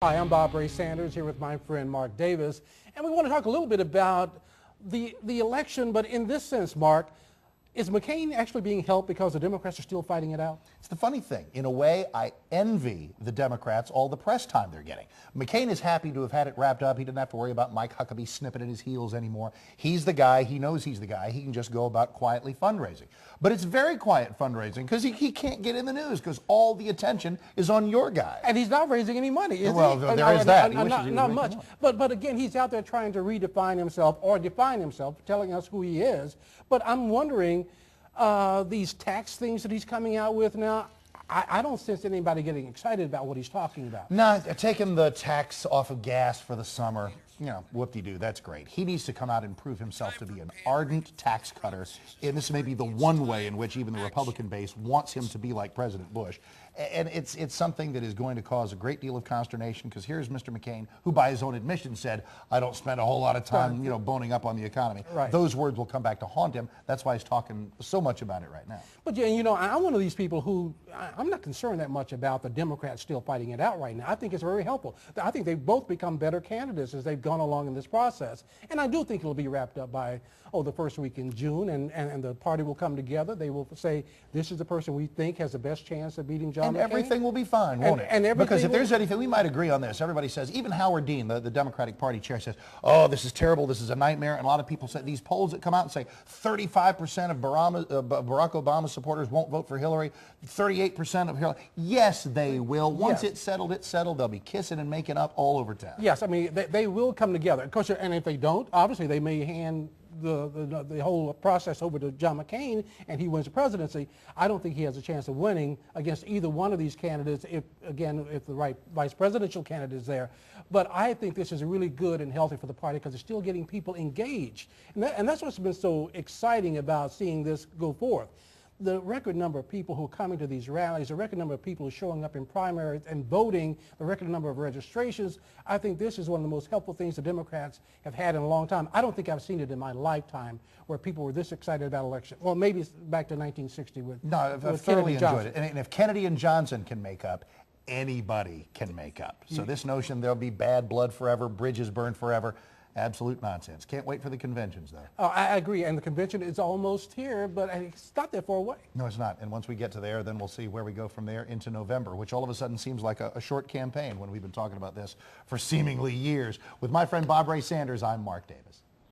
Hi, I'm Bob Ray Sanders here with my friend Mark Davis, and we want to talk a little bit about the election, but in this sense, Mark, is McCain actually being helped because the Democrats are still fighting it out? It's the funny thing. In a way, I envy the Democrats all the press time they're getting. McCain is happy to have had it wrapped up. He didn't have to worry about Mike Huckabee snipping at his heels anymore. He's the guy. He knows he's the guy. He can just go about quietly fundraising. But it's very quiet fundraising because he can't get in the news because all the attention is on your guy. And he's not raising any money, is well, he? there is that. Not much. But again, he's out there trying to redefine himself or define himself, telling us who he is. But I'm wondering, these tax things that he's coming out with now, I don't sense anybody getting excited about what he's talking about. No, taking the tax off of gas for the summer, you know, whoop-de-doo, that's great. He needs to come out and prove himself to be an ardent tax cutter, and this may be the one way in which even the Republican base wants him to be like President Bush. And it's something that is going to cause a great deal of consternation because here's Mr. McCain, who by his own admission said, I don't spend a whole lot of time, boning up on the economy. Right. Those words will come back to haunt him. That's why he's talking so much about it right now. But yeah, I'm one of these people who, I'm not concerned that much about the Democrats still fighting it out right now. I think it's very helpful. I think they've both become better candidates as they've gone along in this process. And I do think it'll be wrapped up by, the first week in June, and the party will come together. They will say, this is the person we think has the best chance of beating John McCain. And everything will be fine, won't it? And because if there's anything, we might agree on this. Everybody says, even Howard Dean, the Democratic Party chair, says, oh, this is terrible, this is a nightmare. And a lot of people say, these polls that come out and say 35% of Barack Obama supporters won't vote for Hillary, 38% of Hillary. Yes, they will. Once it's settled, it's settled. They'll be kissing and making up all over town. Yes, I mean, they will come together. Of course, and if they don't, obviously they may hand the whole process over to John McCain and he wins the presidency. I don't think he has a chance of winning against either one of these candidates if the right vice presidential candidate is there. But I think this is really good and healthy for the party because it's still getting people engaged. And that's what's been so exciting about seeing this go forth. The record number of people who are coming to these rallies, the record number of people who are showing up in primaries and voting, the record number of registrations, I think this is one of the most helpful things the Democrats have had in a long time. I don't think I've seen it in my lifetime where people were this excited about election. Well, maybe it's back to 1960 with No, I've thoroughly enjoyed it. And if Kennedy and Johnson can make up, anybody can make up. So this notion there'll be bad blood forever, bridges burned forever, absolute nonsense. Can't wait for the conventions, though. Oh, I agree, and the convention is almost here, but it's not that far away. No, it's not. And once we get to there, then we'll see where we go from there into November, which all of a sudden seems like a short campaign when we've been talking about this for seemingly years. With my friend Bob Ray Sanders, I'm Mark Davis.